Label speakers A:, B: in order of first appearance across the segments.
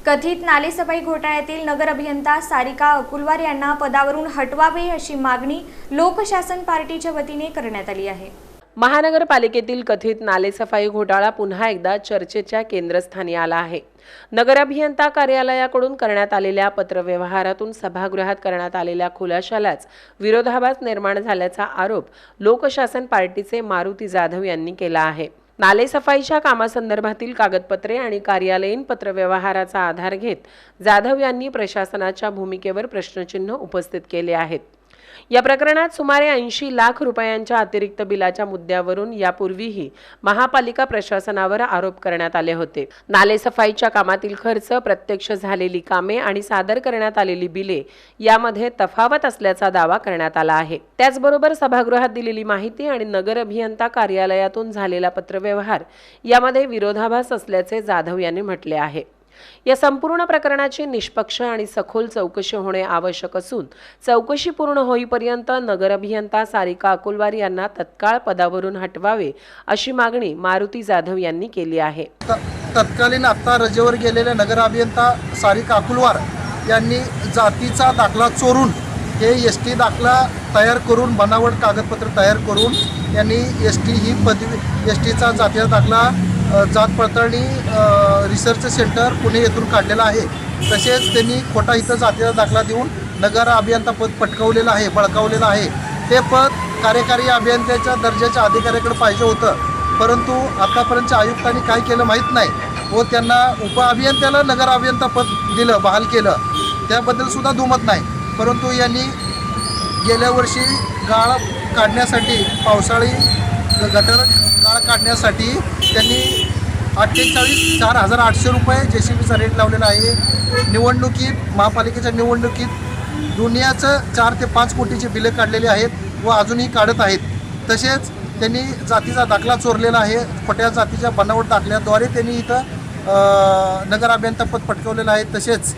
A: कथित नालेसफाई घोटाळ्यातील नगर अभियंता सारिका अकुलवार यांना पदावरून हटवावे अशी मागणी लोकशासन पार्टीच्या वतीने करण्यात आली आहे।
B: महानगरपालिकेतील कथित नालेसफाई घोटाळा पुन्हा एकदा चर्चेच्या केंद्रस्थानी आला आहे। नगर अभियंता कार्यालयाकडून करण्यात आलेल्या पत्रव्यवहारातून सभागृहात करण्यात आलेल्या खुलाशालाच विरोधाभास निर्माण झाल्याचा आरोप लोकशासन पार्टीचे मारुती जाधव यांनी केला आहे। नालेसफाईच्या कामासंदर्भातील कागदपत्रे आणि कार्यालयीन पत्रव्यवहाराचा आधार घेत जाधव यांनी प्रशासनाच्या भूमिकेवर प्रश्नचिन्ह उपस्थित केले आहेत। या प्रकरणात सुमारे 80 लाख रुपयांच्या अतिरिक्त बिलाच्या मुद्द्यावरून यापूर्वीही महापालिका प्रशासनावर आरोप करण्यात आले होते। नालेसफाईच्या कामातील खर्च, प्रत्यक्ष झालेली कामे आणि सादर करण्यात आलेली बिले यामध्ये तफावत असल्याचा दावा करण्यात आला आहे। त्याचबरोबर सभागृहात दिलेली माहिती आणि नगर अभियंता कार्यालयातून झालेला पत्रव्यवहार यामध्ये विरोधाभास असल्याचे जाधव यांनी म्हटले आहे। या संपूर्ण प्रकरणाची निष्पक्ष आणि सखोल चौकशी होणे आवश्यक असून चौकशी पूर्ण होईपर्यंत नगर अभियंता सारिका अकुलवार यांना तत्काळ पदावरून हटवावे अशी मागणी मारुती जाधव यांनी केली आहे।
C: तत्कालीन आता रजेवर गेलेल्या नगर अभियंता सारिका अकुलवार यांनी जातीचा दाखला चोरून हे एसटी दाखला तयार करून बनावट कागदपत्र तयार करून यांनी एसटी ही पदवी एसटीचा जातीचा दाखला जात पडताळणी रिसर्च सेंटर पुणे येथून काढलेला आहे। तसेच त्यांनी खोटा इथं जातीचा दाखला देऊन नगर अभियंता पद पटकावलेलं आहे, बळकावलेलं आहे। ते पद कार्यकारी अभियंत्याच्या दर्जाच्या अधिकाऱ्याकडे पाहिजे होतं, परंतु आतापर्यंतच्या आयुक्तांनी काय केलं माहीत नाही व त्यांना उपअभियंत्याला नगर अभियंता पद दिलं, बहाल केलं, त्याबद्दल सुद्धा दुमत नाही। परंतु यांनी गेल्या वर्षी गाळ काढण्यासाठी पावसाळी गटर गाळ काढण्यासाठी त्यांनी 48,0800 रुपये JCBचा रेट लावलेला आहे। निवडणुकीत महापालिकेच्या निवडणुकीत दुनियाचं 4 ते 5 कोटीची बिलं काढलेली आहेत व अजूनही काढत आहेत। तसेच त्यांनी जातीचा दाखला चोरलेला आहे, खोट्या जातीच्या बनावट दाखल्याद्वारे त्यांनी इथं नगर अभियंता पद पटकावलेलं आहे। तसेच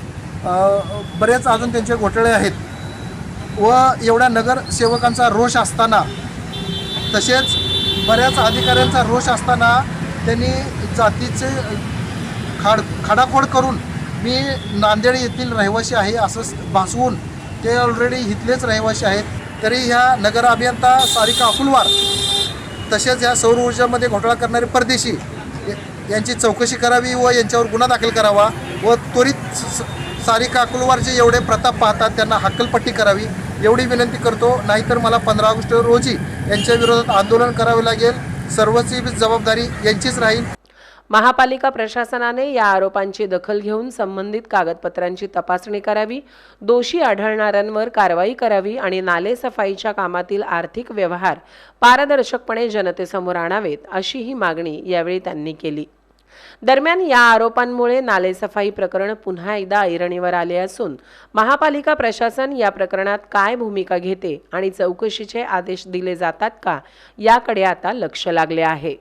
C: बरेच अजून त्यांचे घोटाळे आहेत व एवढ्या नगरसेवकांचा रोष असताना तसेच बऱ्याच अधिकाऱ्यांचा रोष असताना त्यांनी जातीचे खाडाखोड करून मी नांदेड येथील रहिवासी आहे असं भासवून ते ऑलरेडी इथलेच रहिवासी आहेत, तरी ह्या नगर अभियंता सारिका अकुलवार तसेच ह्या सौर ऊर्जामध्ये घोटाळा करणारे परदेशी यांची चौकशी करावी व यांच्यावर गुन्हा दाखल करावा व त्वरित सारिका अकुलवार जे एवढे प्रताप पाहतात त्यांना हक्कलपट्टी करावी एवढी विनंती करतो। नाहीतर मला 15 ऑगस्ट रोजी यांच्या विरोधात आंदोलन करावे लागेल। सर्वची जबाबदारी यांचीच राहील।
B: महापालिका प्रशासनाने या आरोपांची दखल घेऊन संबंधित कागदपत्रांची तपासणी करावी, दोषी आढळणाऱ्यांवर कारवाई करावी आणि नालेसफाईच्या कामातील आर्थिक व्यवहार पारदर्शकपणे जनतेसमोर आणावेत अशी ही मागणी यावेळी त्यांनी केली। दरम्यान या आरोपांमुळे नालेसफाई प्रकरण पुन्हा एकदा ऐरणीवर आले असून महापालिका प्रशासन या प्रकरणात काय भूमिका घेते आणि चौकशीचे आदेश दिले जातात का याकडे आता लक्ष लागले आहे।